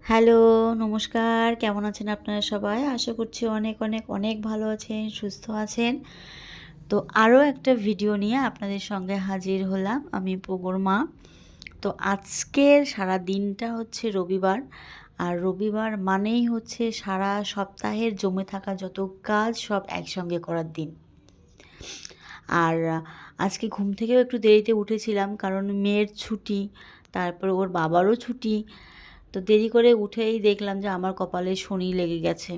Hello, নমস্কার। কেমন আছেন আপনারা সবাই? আশা করছি অনেক, অনেক, অনেক ভালো আছেন, সুস্থ আছেন। তো আরও একটা ভিডিও নিয়ে আপনাদের সঙ্গে হাজির হলাম। আমি পুগোর মা। তো আজকের সারা দিনটা হচ্ছে রবিবার। আর রবিবার মানেই হচ্ছে সারা সপ্তাহের জমে থাকা যত কাজ সব একসঙ্গে করার দিন। আর আজকে ঘুম থেকেও একটু দেরিতে উঠেছিলাম কারণ মেয়ের ছুটি, তারপরে ওর বাবারও ছুটি। তো দেরি করে উঠেই দেখলাম যে আমার কপালে শনি লেগে গেছে।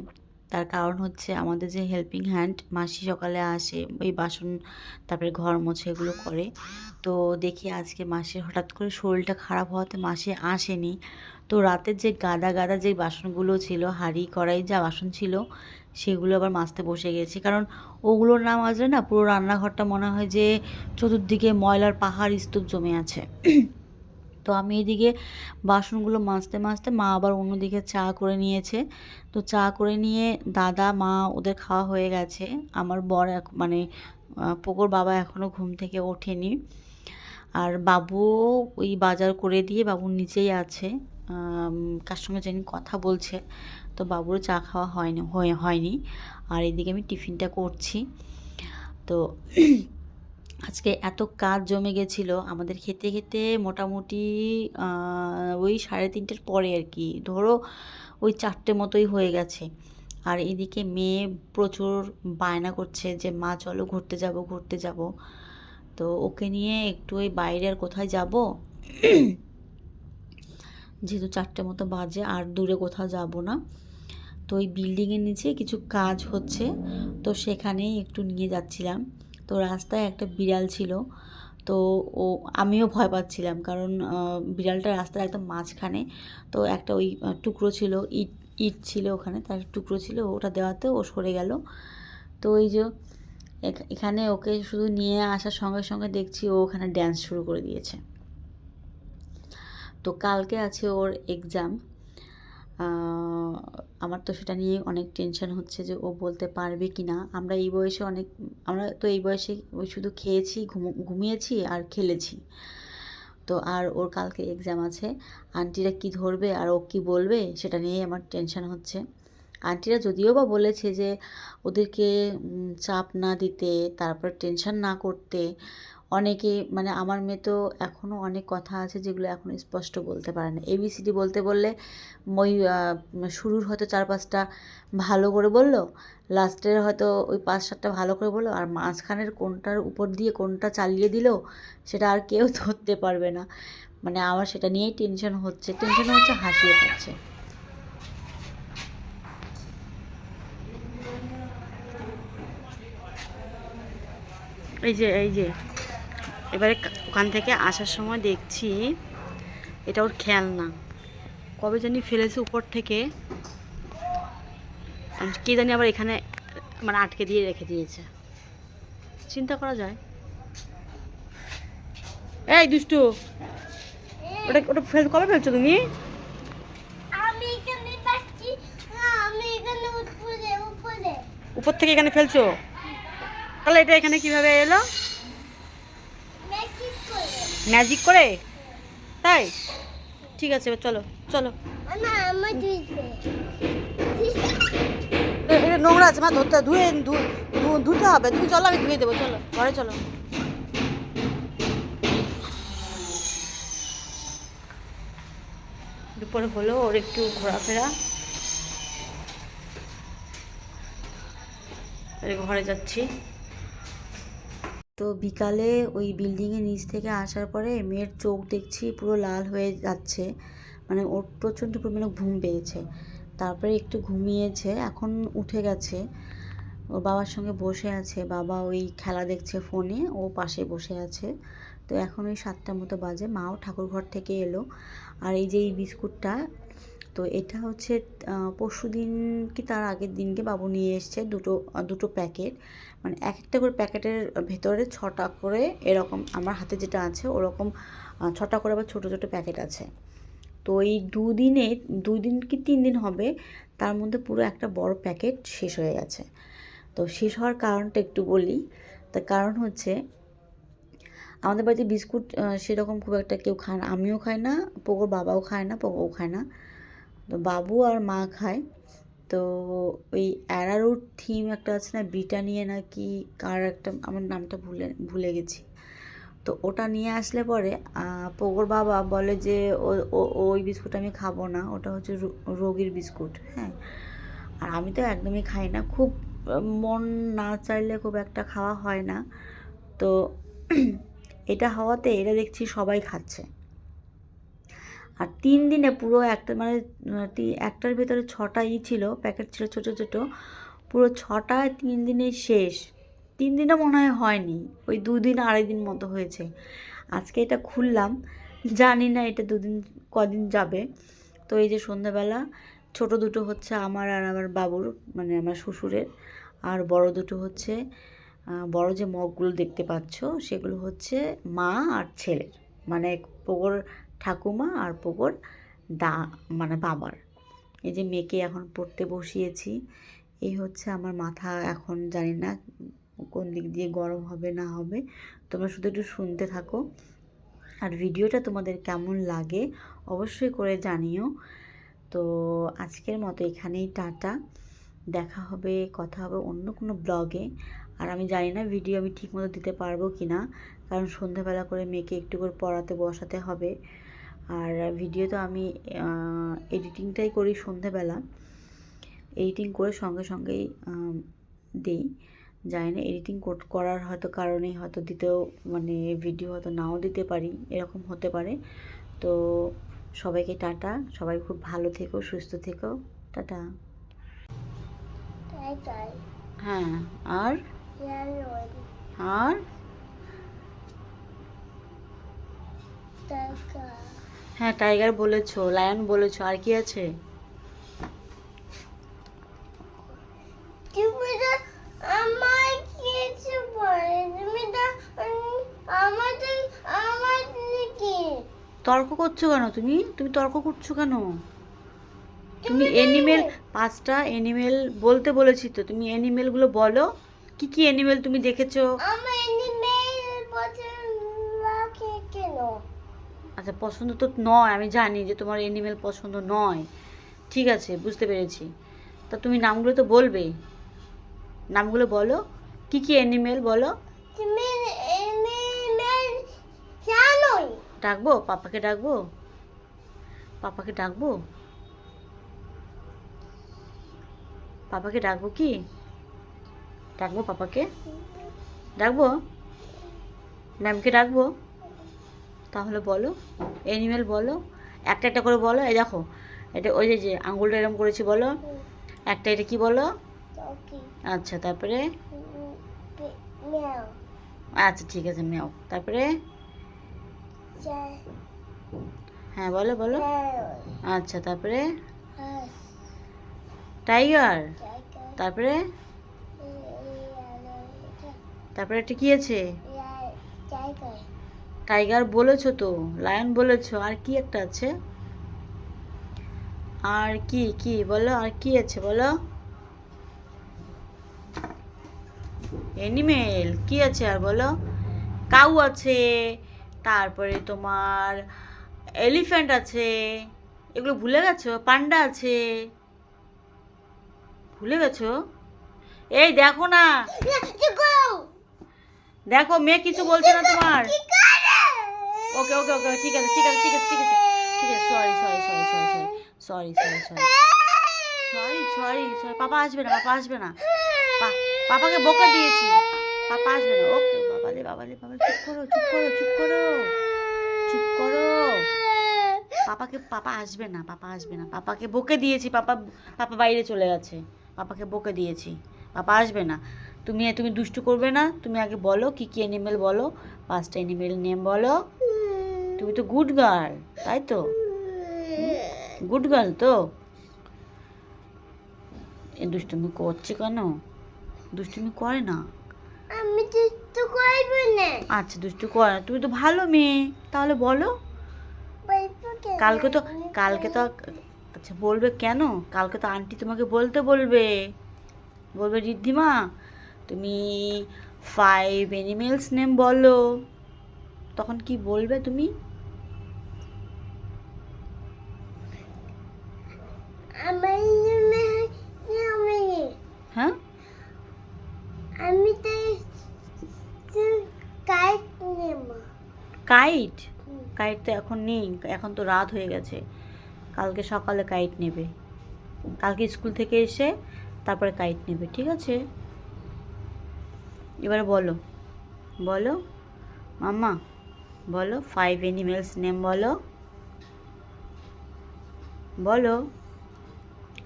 তার কারণ হচ্ছে আমাদের যে হেল্পিং হ্যান্ড মাসি সকালে আসে, ওই বাসন তারপরে ঘর মোছা এগুলো করে। তো দেখি আজকে মাসির হঠাৎ করে শরীরটা খারাপ হওয়াতে মাসি আসেনি। তো রাতের যে গাদা গাদা যে বাসনগুলো ছিল, হাঁড়ি কড়াই যা বাসন ছিল, সেগুলো আবার মাজতে বসে গেছি। কারণ ওগুলো না মাজলে না পুরো রান্নাঘরটা মনে হয় যে চতুর্দিকে ময়লার পাহাড় স্তূপ জমে আছে। তো আমি এদিকে বাসনগুলো মাজতে মাজতে মা আবার অন্যদিকে চা করে নিয়েছে। তো চা করে নিয়ে দাদা মা ওদের খাওয়া হয়ে গেছে। আমার বর মানে পোকোর বাবা এখনও ঘুম থেকে ওঠেনি। আর বাবুও ওই বাজার করে দিয়ে বাবুর নিচেই আছে, কার সঙ্গে জানি কথা বলছে। তো বাবুরও চা খাওয়া হয়নি। আর এদিকে আমি টিফিনটা করছি। তো আজকে এত কাজ জমে গেছিলো আমাদের খেতে খেতে মোটামুটি ওই 3:30টার পরে আর কি, ধরো ওই 4টে মতোই হয়ে গেছে। আর এদিকে মেয়ে প্রচুর বায়না করছে যে মা চলো ঘুরতে যাব ঘুরতে যাব। তো ওকে নিয়ে একটু ওই বাইরে আর কোথায় যাব, যেহেতু 4টে মতো বাজে আর দূরে কোথাও যাব না। তো ওই বিল্ডিংয়ের নিচে কিছু কাজ হচ্ছে, তো সেখানেই একটু নিয়ে যাচ্ছিলাম। তো রাস্তায় একটা বিড়াল ছিল। তো আমিও ভয় পাচ্ছিলাম কারণ বিড়ালটা রাস্তার একদম মাঝখানে। তো একটা ওই টুকরো ছিল, ইট ইট ছিল ওখানে, তার টুকরো ছিল, ওটা দেওয়াতে ও সরে গেল। তো ওই যে এখানে ওকে শুধু নিয়ে আসার সঙ্গে সঙ্গে দেখছি ও ওখানে ড্যান্স শুরু করে দিয়েছে। তো কালকে আছে ওর এক্সাম। আমার তো সেটা নিয়ে অনেক টেনশন হচ্ছে যে ও বলতে পারবে কি না। আমরা তো এই বয়সে ওই শুধু খেয়েছি, ঘুমিয়েছি আর খেলেছি। তো আর ওর কালকে এক্সাম আছে, আন্টিরা কি ধরবে আর ও কি বলবে সেটা নিয়েই আমার টেনশন হচ্ছে। আন্টিরা যদিও বা বলেছে যে ওদেরকে চাপ না দিতে, তারপর টেনশন না করতে। অনেকে মানে আমার মেয়ে তো এখনও অনেক কথা আছে যেগুলো এখনও স্পষ্ট বলতে পারে না। এবিসিডি বলতে বললে ওই শুরুর হয়তো 4-5টা ভালো করে বলল, লাস্টের হয়তো ওই 5-7টা ভালো করে বললো, আর মাঝখানের কোনটার উপর দিয়ে কোনটা চালিয়ে দিল সেটা আর কেউ ধরতে পারবে না। মানে আমার সেটা নিয়েই টেনশন হচ্ছে, হাসিয়ে পাচ্ছে। এই যে এবারে ওখান থেকে আসার সময় দেখছি এটা ওর খেলনা, কবে জানি ফেলেছে উপর থেকে, কে জানি আবার এখানে মানে আটকে দিয়ে রেখে দিয়েছে। চিন্তা করা যায়। এই দুষ্টু, ওটা ওটা কবে ফেলছো তুমি? উপর থেকে এখানে ফেলছো? তাহলে এটা এখানে কিভাবে এলো? ম্যাজিক করে? তাই? ঠিক আছে, এবার চলো চলো। এটা নোংরা আছে, মা ধুতে ধুতে হবে। তুমি চলো, আমি ধুয়ে দেবো, চলো ঘরে চলো। দুপুরে হলো ওর একটু ঘোরাফেরা, ঘরে যাচ্ছি। তো বিকালে ওই বিল্ডিংয়ের নিচ থেকে আসার পরে মেয়ের চোখ দেখছি পুরো লাল হয়ে যাচ্ছে, মানে ওর প্রচণ্ড পরিমাণে ঘুম পেয়েছে। তারপরে একটু ঘুমিয়েছে, এখন উঠে গেছে, ওর বাবার সঙ্গে বসে আছে। বাবা ওই খেলা দেখছে ফোনে, ও পাশে বসে আছে। তো এখন ওই 7টা মতো বাজে, মাও ঠাকুর ঘর থেকে এলো। আর এই যে এই বিস্কুটটা, তো এটা হচ্ছে পরশুদিন কি তার আগের দিনকে বাবু নিয়ে এসছে দুটো দুটো প্যাকেট। মানে এক একটা করে প্যাকেটের ভেতরে 6টা করে এরকম, আমার হাতে যেটা আছে ওরকম 6টা করে আবার ছোটো ছোটো প্যাকেট আছে। তো এই 2 দিন কি 3 দিন হবে, তার মধ্যে পুরো একটা বড় প্যাকেট শেষ হয়ে গেছে। তো শেষ হওয়ার কারণটা একটু বলি। তার কারণ হচ্ছে আমাদের বাড়িতে বিস্কুট সেরকম খুব একটা কেউ খায় না, আমিও খাই না, পোকোর বাবাও খায় না, পোকোও খায় না। তো বাবু আর মা খায়। তো ওই অ্যারারুট থিম একটা আছে না, ব্রিটানিয়া না কি কার একটা, আমার নামটা ভুলে গেছি। তো ওটা নিয়ে আসলে পরে পোগোর বাবা বলে যে ওই বিস্কুট আমি খাবো না, ওটা হচ্ছে রোগীর বিস্কুট। হ্যাঁ, আর আমি তো একদমই খাই না, খুব মন না চাইলে খুব একটা খাওয়া হয় না। তো এটা হওয়াতে এটা দেখছি সবাই খাচ্ছে। আর 3 দিনে পুরো একটা মানে একটার ভেতরে 6টা ছিল, প্যাকেট ছিল ছোটো ছোটো, পুরো 6টা 3 দিনেই শেষ। 3 দিনও মনে হয়নি, ওই 2 দিন 2.5 দিন মতো হয়েছে। আজকে এটা খুললাম, জানি না এটা 2 দিন কদিন যাবে। তো এই যে সন্ধ্যাবেলা ছোটো দুটো হচ্ছে আমার আর আমার বাবুর, মানে আমার শ্বশুরের, আর বড় দুটো হচ্ছে, বড় যে মগগুলো দেখতে পাচ্ছ সেগুলো হচ্ছে মা আর ছেলের, মানে পোগোর ঠাকুমা আর পোগোর মানে বাবার। এই যে মেয়েকে এখন পড়তে বসিয়েছি। এই হচ্ছে আমার মাথা, এখন জানি না কোন দিক দিয়ে গরম হবে না হবে, তোমরা শুধু একটু শুনতে থাকো। আর ভিডিওটা তোমাদের কেমন লাগে অবশ্যই করে জানিও। তো আজকের মতো এখানেই টাটা, দেখা হবে, কথা হবে অন্য কোনো ব্লগে। আর আমি জানি না ভিডিও আমি ঠিকমতো দিতে পারবো কি না, কারণ সন্ধ্যাবেলা করে মেয়েকে একটু করে পড়াতে বসাতে হবে। আর ভিডিও তো আমি এডিটিংটাই করি সন্ধ্যাবেলা, এডিটিং করে সঙ্গে সঙ্গেই দিই। জানি না এডিটিং করার হয়তো কারণেই হয়তো দিতেও, মানে ভিডিও হয়তো নাও দিতে পারি, এরকম হতে পারে। তো সবাইকে টাটা, সবাই খুব ভালো থেকো, সুস্থ থেকো, টাটা। হ্যাঁ, আর আর হ্যাঁ, টাইগার বলেছো, লায়ন বলেছো, আর কি আছে? তর্ক করছো কেন তুমি? তুমি তর্ক করছো কেন? তুমি অ্যানিমেল, 5টা অ্যানিমেল বলতে বলেছি তো, তুমি অ্যানিমেলগুলো বলো, কি কি অ্যানিমেল তুমি দেখেছো? আচ্ছা, পছন্দ তো নয়, আমি জানি যে তোমার অ্যানিমেল পছন্দ নয়, ঠিক আছে, বুঝতে পেরেছি। তা তুমি নামগুলো তো বলবে, নামগুলো বলো, কি কি অ্যানিমেল বলো। ডাকবো পাপাকে, ডাকবো পাপাকে, ডাকবো পাপাকে, ডাকবো কি, ডাকবো পাপাকে, ডাকবো ম্যামকে, ডাকবো? তাহলে বলো অ্যানিমেল বলো, একটা একটা করে বলো। এই দেখো, এটা ওই যে আঙুলটা এরকম করেছি, বলো একটা, এটা কি বলো? আচ্ছা, তারপরে? আচ্ছা, ঠিক আছে, ম্যাও। তারপরে? হ্যাঁ, বলো বলো। আচ্ছা, তারপরে? টাইগার। তারপরে? তারপরে একটা কি আছে? টাইগার বলেছো তো, লায়ন বলেছো, আর কি একটা আছে? আর কি কি বলো, আর কি আছে বলো? অ্যানিমেল কি আছে আর বলো? কাউ আছে, তারপরে তোমার এলিফ্যান্ট আছে, এগুলো ভুলে গেছো? পান্ডা আছে, ভুলে গেছো? এই দেখো না, দেখো মেয়ে কিছু বলছে না তোমার। ওকে ওকে ওকে, ঠিক আছে ঠিক আছে ঠিক আছে ঠিক আছে ঠিক আছে, sorry sorry sorry sorry sorry sorry sorry sorry sorry sorry sorry, পাপা আসবে না, পাপা আসবে না, পাপাকে বকা দিয়েছি, পাপা আসবে না। ওকে, বাবালে বাবালে বাবা, চুপ করো চুপ করো চুপ করো চুপ করো, পাপাকে, পাপা আসবে না, পাপা আসবে না, পাপাকে বকে দিয়েছি, পাপা, পাপা বাইরে চলে গেছে, পাপাকে বকে দিয়েছি, পাপা আসবে না। তুমি তুমি দুষ্টু করবে না, তুমি আগে বলো কি কি অ্যানিমেল বলো, 5টা অ্যানিমেল নেম বলো। তুমি তো গুড গার্ল, তাই তো? গুড গার্ল তো? এ দুষ্টুমি করছে কেন? দুষ্টুমি করে না, আমি দুষ্টু করব না। আচ্ছা, দুষ্টু করে না, তুমি তো ভালো মেয়ে, তাহলে বলো। কালকে তো, কালকে তো, আচ্ছা বলবে কেন? কালকে তো আন্টি তোমাকে বলতে বলবে, বলবে ঋদ্ধিমা তুমি 5 অ্যানিমেলস নেম বলো, তখন কি বলবে তুমি? আমার হ্যাঁ আমি তো কাইট নেব। কাইট কাইট তো এখন নেই, এখন তো রাত হয়ে গেছে। কালকে সকালে কাইট নেবে, কালকে স্কুল থেকে এসে তারপরে কাইট নেবে, ঠিক আছে? এবারে বলো, বলো মাম্মা, বলো 5 অ্যানিমেলস নেম বলো, বলো।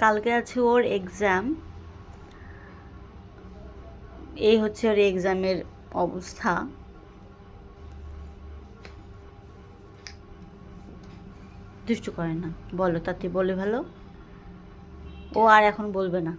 কালকে আছে ওর এক্সাম, এই হচ্ছে ওর এক্সামের অবস্থা। দুষ্টু করে না, বলো, তাতে বলে ভালো। ও আর এখন বলবে না।